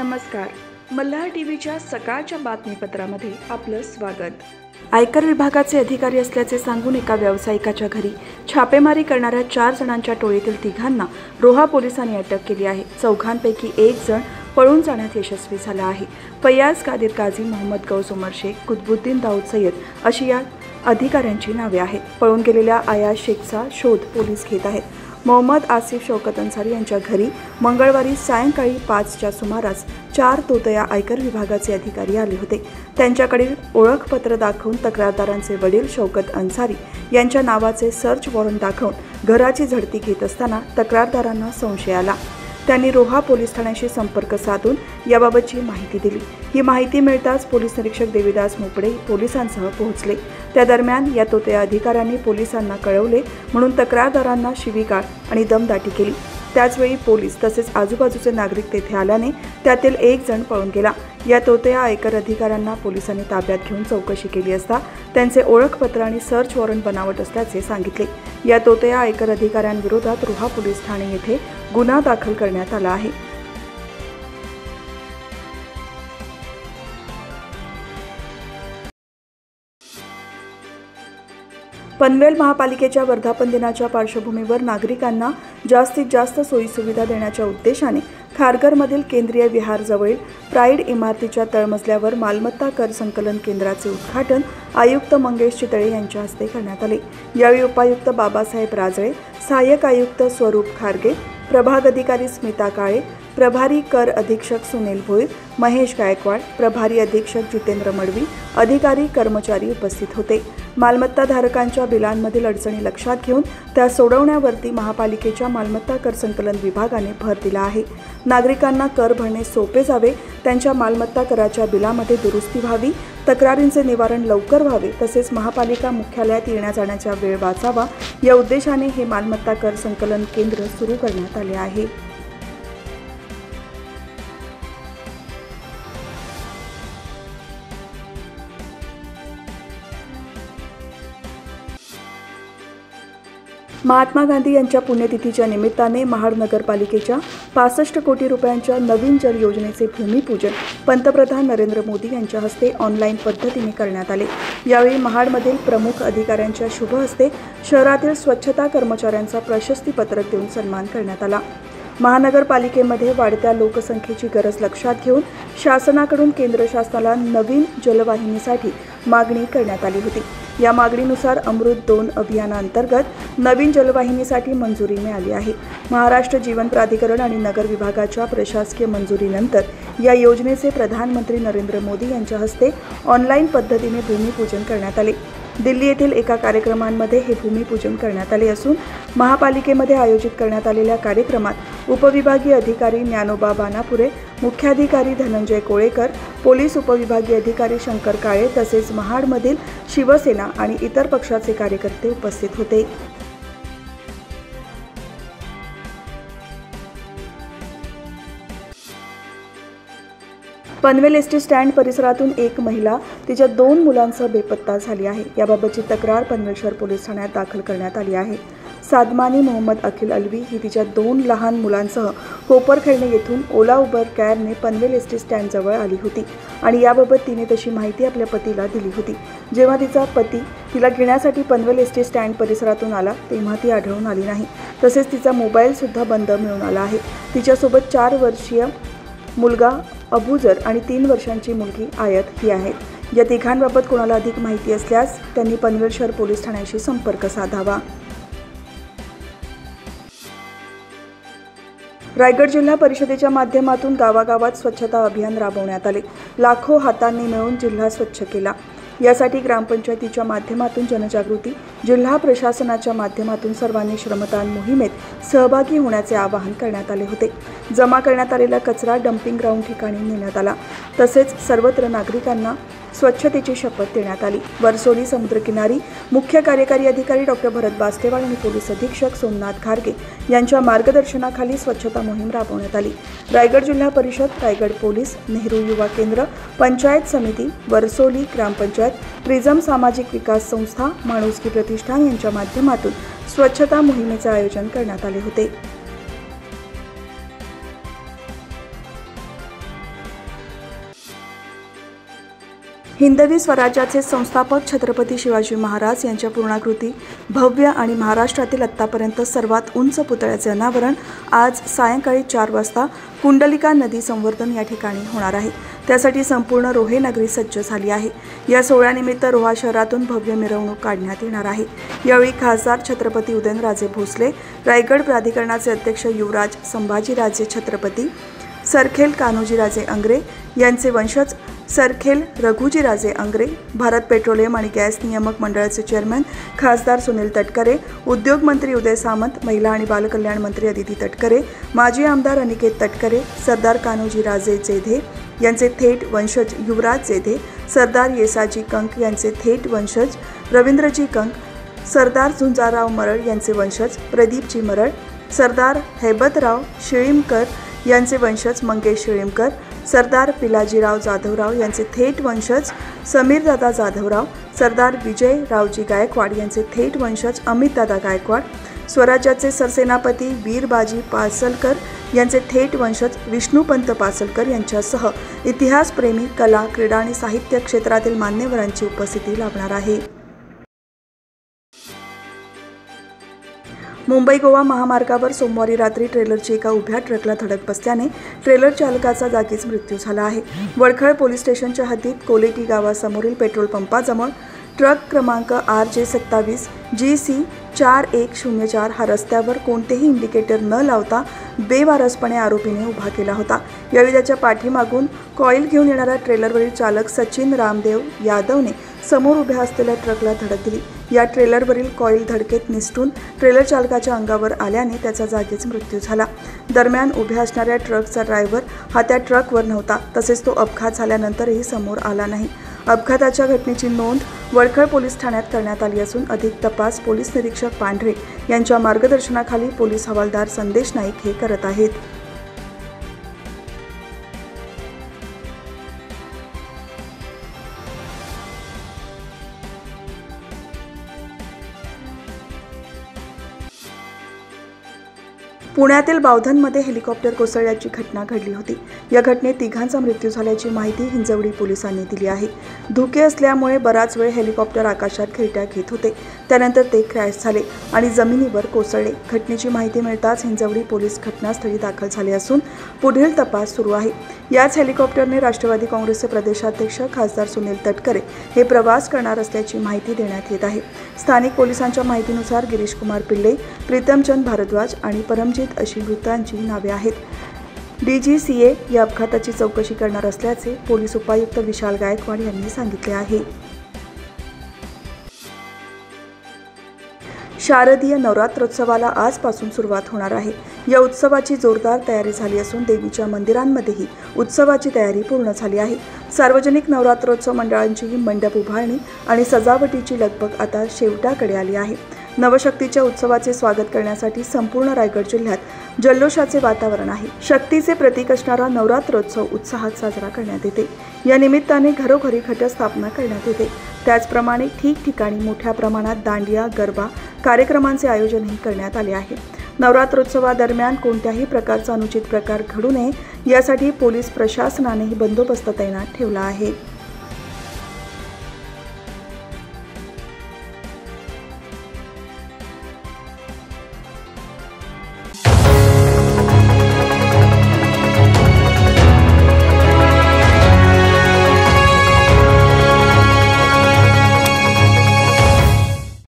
नमस्कार. मल्हार टीव्हीच्या सकाळच्या बातमीपत्रामध्ये आपलं स्वागत. आयकर विभागाचे अधिकारी असल्याचे सांगून एका व्यावसायिकाच्या घरी छापेमारी करणाऱ्या 4 जणांच्या टोळीतील 3घांना रोहा पोलिसांनी अटक केली आहे. 4घांपैकी एक जण पळून जाण्यात यशस्वी झाला आहे. फैयाज कादिर काझी, मोहम्मद गौस उमर शेख, कुतुबुद्दीन दाऊद सय्यद अशी या अधिकाऱ्यांची नावे आहेत. पळून गेलेल्या आयाज शेखचा शोध पोलीस घेत आहेत. मोहम्मद आसिफ शौकत अन्सारी यांच्या घरी मंगळवारी सायंकाळी 5च्या सुमारास 4 तोतया आयकर विभागाचे अधिकारी आले होते. त्यांच्याकडील ओळखपत्र दाखवून तक्रारदारांचे वडील शौकत अन्सारी यांच्या नावाचे सर्च वॉरंट दाखवून घराची झडती घेत असताना तक्रारदारांना संशय आला. त्यांनी रोहा पोलीस ठाण्याशी संपर्क साधून याबाबतची माहिती दिली. ही माहिती मिळताच पोलीस निरीक्षक देविदास मोपडे पोलिसांसह पोहोचले. त्या दरम्यान या तोतया अधिकाऱ्यांनी पोलिसांना कळवले म्हणून तक्रारदारांना शिवीगाळ आणि दमदाटी केली. त्याचवेळी पोलीस तसेच आजूबाजूचे नागरिक तेथे आल्याने त्यातील एक जण पळून गेला. या तोतया आयकर अधिकाऱ्यांना पोलिसांनी ताब्यात घेऊन चौकशी केली असता त्यांचे ओळखपत्र आणि सर्च वॉरंट बनावट असल्याचे सांगितले. या तोतया आयकर अधिकाऱ्यांविरोधात रोहा पोलीस ठाणे येथे गुन्हा दाखल करण्यात आला आहे. पनवेल महापालिकेच्या वर्धापन दिनाच्या पार्श्वभूमीवर नागरिकांना जास्तीत जास्त सोयीसुविधा देण्याच्या उद्देशाने खारघरमधील केंद्रीय विहारजवळील प्राईड इमारतीच्या तळमजल्यावर मालमत्ता कर संकलन केंद्राचे उद्घाटन आयुक्त मंगेश चितळे यांच्या हस्ते करण्यात आले. यावेळी उपायुक्त बाबासाहेब राजळे, सहाय्यक आयुक्त स्वरूप खारगे, प्रभाग अधिकारी स्मिता काळे, प्रभारी कर अधीक्षक सुनील भोईर, महेश गायकवाड, प्रभारी अधीक्षक जितेंद्र मडवी, अधिकारी कर्मचारी उपस्थित होते. मालमत्ताधारकांच्या बिलांमधील अडचणी लक्षात घेऊन त्या सोडवण्यावरती महापालिकेच्या मालमत्ता कर संकलन विभागाने भर दिला आहे. नागरिकांना कर भरणे सोपे जावे, त्यांच्या मालमत्ता कराच्या बिलामध्ये दुरुस्ती व्हावी, तक्रारींचे निवारण लवकर व्हावे, तसेच महापालिका मुख्यालयात येण्या जाण्याचा वेळ वाचावा या उद्देशाने हे मालमत्ता कर संकलन केंद्र सुरू करण्यात आले आहे. महात्मा गांधी यांच्या पुण्यतिथीच्या निमित्ताने महाड नगरपालिकेच्या 65 कोटी रुपयांच्या नवीन जल योजनेचे भूमिपूजन पंतप्रधान नरेंद्र मोदी यांच्या हस्ते ऑनलाईन पद्धतीने करण्यात आले. यावेळी महाडमधील प्रमुख अधिकाऱ्यांच्या शुभ हस्ते शहरातील स्वच्छता कर्मचाऱ्यांचा प्रशस्तीपत्रक देऊन सन्मान करण्यात आला. महानगरपालिकेमध्ये वाढत्या लोकसंख्येची गरज लक्षात घेऊन शासनाकडून केंद्र शासनाला नवीन जलवाहिनीसाठी मागणी करण्यात आली होती. या मागणीनुसार अमृत 2 अभियानांतर्गत नवीन जलवाहिनीसाठी मंजुरी मिळाली आहे. महाराष्ट्र जीवन प्राधिकरण आणि नगर विभागाच्या प्रशासकीय मंजुरीनंतर या योजनेचे प्रधानमंत्री नरेंद्र मोदी यांच्या हस्ते ऑनलाईन पद्धतीने भूमिपूजन करण्यात आले. दिल्ली येथील एका कार्यक्रमांमध्ये हे भूमिपूजन करण्यात आले असून महापालिकेमध्ये आयोजित करण्यात आलेल्या कार्यक्रमात उपविभागीय अधिकारी ज्ञानोबा बानापुरे, मुख्याधिकारी धनंजय कोळेकर, पोलीस उपविभागीय अधिकारी शंकर काळे तसेच महाडमधील शिवसेना आणि इतर पक्षाचे कार्यकर्ते उपस्थित होते. पनवेल एसटी स्टँड परिसरातून एक महिला तिच्या 2 मुलांसह बेपत्ता झाली आहे. याबाबतची तक्रार पनवेल शहर पोलीस ठाण्यात दाखल करण्यात आली आहे. सादमानी मोहम्मद अखिल अलवी ही तिच्या 2 लहान मुलांसह कोपरखेळणे येथून ओला उबर कॅबने पनवेल एसटी स्टँडजवळ आली होती आणि याबाबत तिने तशी माहिती आपल्या पतीला दिली होती. जेव्हा तिचा पती तिला घेण्यासाठी पनवेल एसटी स्टँड परिसरातून आला तेव्हा ती आढळून आली नाही. तसेच तिचा मोबाईलसुद्धा बंद मिळून आला आहे. तिच्यासोबत 4 वर्षीय मुलगा अबुजर आणि 3 वर्षांची मुलगी आयत ही आहेत. या तिघांबाबत कोणाला अधिक माहिती असल्यास त्यांनी पनवेल शहर पोलीस ठाण्याशी संपर्क साधावा. रायगड जिल्हा परिषदेच्या माध्यमातून गावागावात स्वच्छता अभियान राबवण्यात आले. लाखो हातांनी मिळून जिल्हा स्वच्छ केला. यासाठी ग्रामपंचायतीच्या माध्यमातून जनजागृती, जिल्हा प्रशासनाच्या माध्यमातून सर्वांनी श्रमदान मोहिमेत सहभागी होण्याचे आवाहन करण्यात आले होते. जमा करण्यात आलेला कचरा डम्पिंग ग्राउंड ठिकाणी नेण्यात आला. तसेच सर्वत्र नागरिकांना स्वच्छतेची शपथ देण्यात आली. वरसोली समुद्रकिनारी मुख्य कार्यकारी अधिकारी डॉक्टर भरत बास्तेवाड आणि पोलीस अधीक्षक सोमनाथ खारगे यांच्या मार्गदर्शनाखाली स्वच्छता मोहीम राबवण्यात आली. रायगड जिल्हा परिषद, रायगड पोलीस, नेहरू युवा केंद्र, पंचायत समिती, वरसोली ग्रामपंचायत, प्रिझम सामाजिक विकास संस्था, माणुसकी प्रतिष्ठान यांच्या माध्यमातून स्वच्छता मोहिमेचे आयोजन करण्यात आले होते. हिंदवी स्वराज्याचे संस्थापक छत्रपती शिवाजी महाराज यांच्या पूर्णाकृती भव्य आणि महाराष्ट्रातील आत्तापर्यंत सर्वात उंच पुतळ्याचे अनावरण आज सायंकाळी 4 वाजता कुंडलिका नदी संवर्धन या ठिकाणी होणार आहे। त्यासाठी संपूर्ण रोहे नगरी सज्ज झाली आहे। या सोहळ्यानिमित्त रोहा शहरातून भव्य मिरवणूक काढण्यात येणार आहे। यावेळी खासदार छत्रपती उदयनराजे भोसले, रायगड प्राधिकरणाचे अध्यक्ष युवराज संभाजीराजे छत्रपती, सरखेल कान्होजीराजे अंगरे यांचे वंशज सरखेल रघुजीराजे अंगरे, भारत पेट्रोलियम आणि गॅस नियामक मंडळाचे चेअरमन खासदार सुनील तटकरे, उद्योग मंत्री उदय सामंत, महिला आणि बालकल्याण मंत्री अदिती तटकरे, माजी आमदार अनिकेत तटकरे, सरदार कान्होजीराजे जेधे यांचे थेट वंशज युवराज जेधे, सरदार येसाजी कंक यांचे थेट वंशज रवींद्रजी कंक, सरदार झुंजारराव मरळ यांचे वंशज प्रदीपजी मरळ, सरदार हैबतराव शिळीमकर यांचे वंशज मंगेश शिळीमकर, सरदार पिलाजीराव जाधवराव यांचे थेट वंशज समीरदादा जाधवराव, सरदार विजय रावजी गायकवाड यांचे थेट वंशज अमितदादा गायकवाड, स्वराज्याचे सरसेनापती वीरबाजी पासलकर यांचे थेट वंशज विष्णुपंत पासलकर यांच्यासह इतिहासप्रेमी, कला, क्रीडा आणि साहित्य क्षेत्रातील मान्यवरांची उपस्थिती लाभणार आहे। मुंबई गोवा महामार्गावर सोमवारी रात्री ट्रेलरची एका उभ्या ट्रकला धडक बसल्याने ट्रेलर चालकाचा जागीच मृत्यू झाला आहे। वडखळ पोलीस स्टेशनच्या हद्दीत कोलेटी गावासमोरील पेट्रोल पंपाजवळ ट्रक क्रमांक RJ27 GC 4104 हा रस्त्यावर कोणतेही इंडिकेटर न लावता बेवारसपणे आरोपीने उभा केला होता। यावेळी त्याच्या पाठीमागून कॉईल घेऊन येणारा ट्रेलरवरील चालक सचिन रामदेव यादवने समोर उभ्या असलेल्या ट्रकला धडक दिली। या ट्रेलरवरील कॉईल धडकेत निसटून ट्रेलर चालकाच्या अंगावर आल्याने त्याचा जागीच मृत्यू झाला। दरम्यान उभ्या असणाऱ्या ट्रकचा ड्रायव्हर हा त्या ट्रकवर नव्हता, तसेच तो अपघात झाल्यानंतरही समोर आला नाही। अपघाताच्या घटनेची नोंद वडखळ पोलीस ठाण्यात करण्यात आली असून अधिक तपास पोलीस निरीक्षक पांढरे यांच्या मार्गदर्शनाखाली पोलीस हवालदार संदेश नाईक हे करत आहेत। पुण्यातील बावधनमध्ये हेलिकॉप्टर कोसळल्याची घटना घडली होती। या घटनेत तिघांचा मृत्यू झाल्याची माहिती हिंजवडी पोलिसांनी दिली आहे। धुके असल्यामुळे बराच वेळ हेलिकॉप्टर आकाशात खेळत्या घेत होते। त्यानंतर ते क्रॅश झाले आणि जमिनीवर कोसळले। घटनेची माहिती मिळताच हिंजवडी पोलीस घटनास्थळी दाखल झाले असून पुढील तपास सुरू आहे। याच हेलिकॉप्टरने राष्ट्रवादी काँग्रेसचे प्रदेशाध्यक्ष खासदार सुनील तटकरे हे प्रवास करणार असल्याची माहिती देण्यात येत आहे। स्थानिक पोलिसांच्या माहितीनुसार गिरीश कुमार पिल्ले, प्रीतमचंद भारद्वाज आणि परमजीत अशी मृतांची नावे आहेत। DGCA या अपघाताची चौकशी करणार असल्याचे पोलीस उपायुक्त विशाल गायकवाड यांनी सांगितले आहे। शारदीय नवरात्रोत्सवाला आजपासून सुरुवात होणार आहे। या उत्सवाची जोरदार तयारी झाली असून देवीच्या मंदिरांमध्येही उत्सवाची तयारी पूर्ण झाली आहे। सार्वजनिक नवरात्रोत्सव मंडळांचीही मंडप उभारणी आणि सजावटीची लगबग आता शेवटाकडे आली आहे। नवशक्तीच्या उत्सवाचे स्वागत करण्यासाठी संपूर्ण रायगड जिल्ह्यात जल्लोषाचे वातावरण आहे। शक्तीचे प्रतीक असणारा नवरात्रोत्सव उत्साहात साजरा करण्यात येते। या निमित्ताने घरोघरी घटस्थापना करण्यात येते। त्याचप्रमाणे ठिकठिकाणी मोठ्या प्रमाणात दांडिया, गरबा कार्यक्रमांचे आयोजनही करण्यात आले आहे। नवरात्रोत्सवादरम्यान कोणत्याही प्रकारचा अनुचित प्रकार घडू नये यासाठी पोलीस प्रशासनानेही बंदोबस्त तैनात ठेवला आहे।